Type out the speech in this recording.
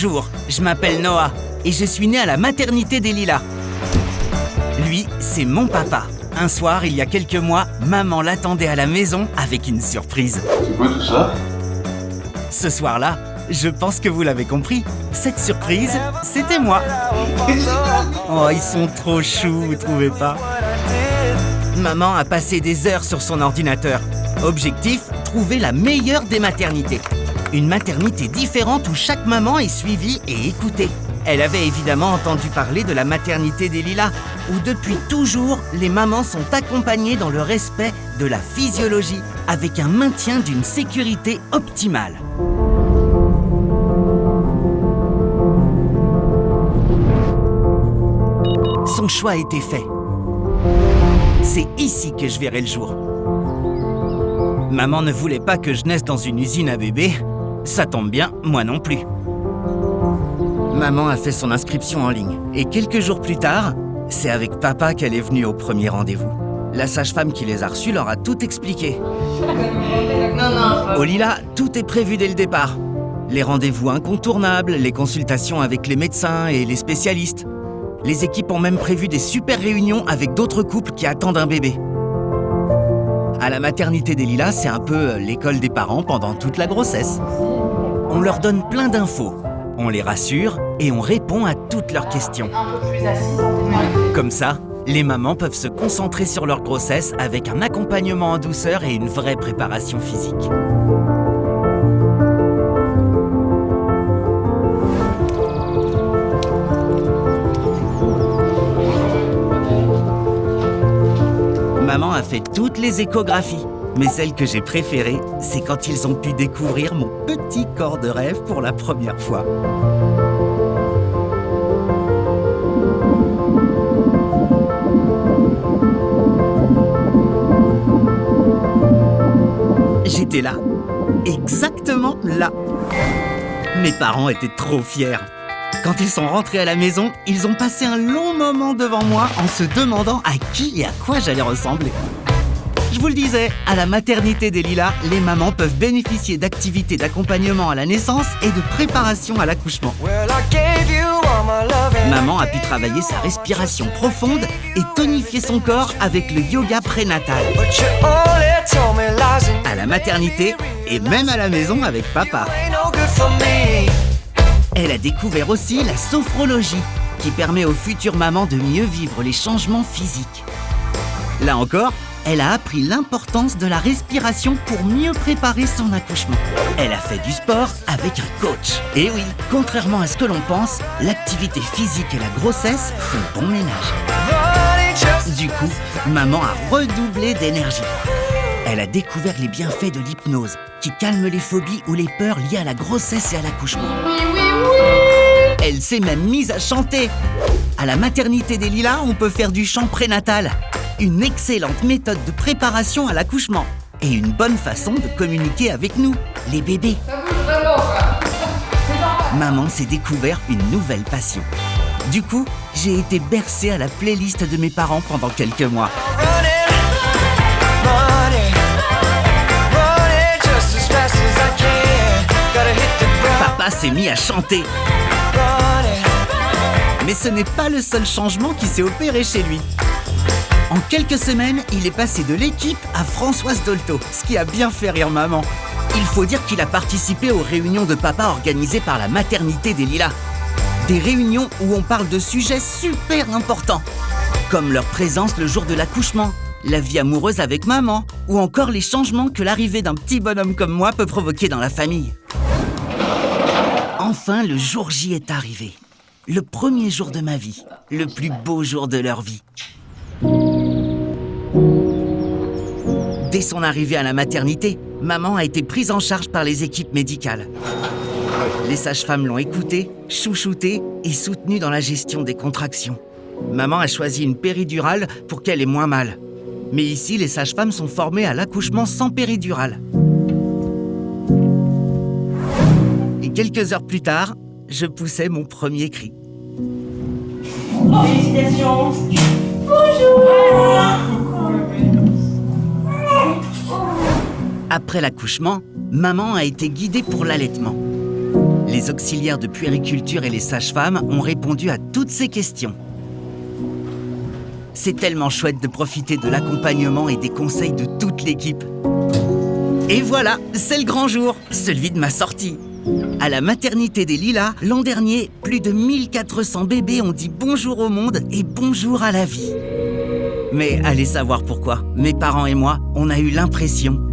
Bonjour, je m'appelle Noah et je suis né à la maternité des Lilas. Lui, c'est mon papa. Un soir, il y a quelques mois, maman l'attendait à la maison avec une surprise. C'est quoi tout ça? Ce soir-là, je pense que vous l'avez compris, cette surprise, c'était moi. Oh, ils sont trop choux, vous trouvez pas? Maman a passé des heures sur son ordinateur. Objectif, trouver la meilleure des maternités. Une maternité différente où chaque maman est suivie et écoutée. Elle avait évidemment entendu parler de la maternité des Lilas, où depuis toujours, les mamans sont accompagnées dans le respect de la physiologie, avec un maintien d'une sécurité optimale. Son choix était fait. C'est ici que je verrai le jour. Maman ne voulait pas que je naisse dans une usine à bébés. Ça tombe bien, moi non plus. Maman a fait son inscription en ligne. Et quelques jours plus tard, c'est avec papa qu'elle est venue au premier rendez-vous. La sage-femme qui les a reçus leur a tout expliqué. Au Lilas, tout est prévu dès le départ. Les rendez-vous incontournables, les consultations avec les médecins et les spécialistes. Les équipes ont même prévu des super réunions avec d'autres couples qui attendent un bébé. À la maternité des Lilas, c'est un peu l'école des parents pendant toute la grossesse. On leur donne plein d'infos, on les rassure et on répond à toutes leurs questions. Comme ça, les mamans peuvent se concentrer sur leur grossesse avec un accompagnement en douceur et une vraie préparation physique. Maman a fait toutes les échographies, mais celle que j'ai préférée, c'est quand ils ont pu découvrir mon petit corps de rêve pour la première fois. J'étais là, exactement là. Mes parents étaient trop fiers. Quand ils sont rentrés à la maison, ils ont passé un long moment devant moi en se demandant à qui et à quoi j'allais ressembler. Je vous le disais, à la maternité des Lilas, les mamans peuvent bénéficier d'activités d'accompagnement à la naissance et de préparation à l'accouchement. Maman a pu travailler sa respiration profonde et tonifier son corps avec le yoga prénatal. À la maternité et même à la maison avec papa. Elle a découvert aussi la sophrologie, qui permet aux futures mamans de mieux vivre les changements physiques. Là encore, elle a appris l'importance de la respiration pour mieux préparer son accouchement. Elle a fait du sport avec un coach. Et oui, contrairement à ce que l'on pense, l'activité physique et la grossesse font bon ménage. Du coup, maman a redoublé d'énergie. Elle a découvert les bienfaits de l'hypnose, qui calme les phobies ou les peurs liées à la grossesse et à l'accouchement. Elle s'est même mise à chanter. À la maternité des Lilas, on peut faire du chant prénatal. Une excellente méthode de préparation à l'accouchement. Et une bonne façon de communiquer avec nous, les bébés. Maman s'est découvert une nouvelle passion. Du coup, j'ai été bercée à la playlist de mes parents pendant quelques mois. Papa s'est mis à chanter. Mais ce n'est pas le seul changement qui s'est opéré chez lui. En quelques semaines, il est passé de l'équipe à Françoise Dolto, ce qui a bien fait rire maman. Il faut dire qu'il a participé aux réunions de papa organisées par la maternité des Lilas. Des réunions où on parle de sujets super importants, comme leur présence le jour de l'accouchement, la vie amoureuse avec maman, ou encore les changements que l'arrivée d'un petit bonhomme comme moi peut provoquer dans la famille. Enfin, le jour J est arrivé. Le premier jour de ma vie, le plus beau jour de leur vie. Dès son arrivée à la maternité, maman a été prise en charge par les équipes médicales. Les sages-femmes l'ont écoutée, chouchoutée et soutenue dans la gestion des contractions. Maman a choisi une péridurale pour qu'elle ait moins mal. Mais ici, les sages-femmes sont formées à l'accouchement sans péridurale. Et quelques heures plus tard, je poussais mon premier cri. Félicitations. Bonjour. Après l'accouchement, maman a été guidée pour l'allaitement. Les auxiliaires de puériculture et les sages-femmes ont répondu à toutes ces questions. C'est tellement chouette de profiter de l'accompagnement et des conseils de toute l'équipe. Et voilà, c'est le grand jour, celui de ma sortie. À la maternité des Lilas, l'an dernier, plus de 1400 bébés ont dit bonjour au monde et bonjour à la vie. Mais allez savoir pourquoi. Mes parents et moi, on a eu l'impression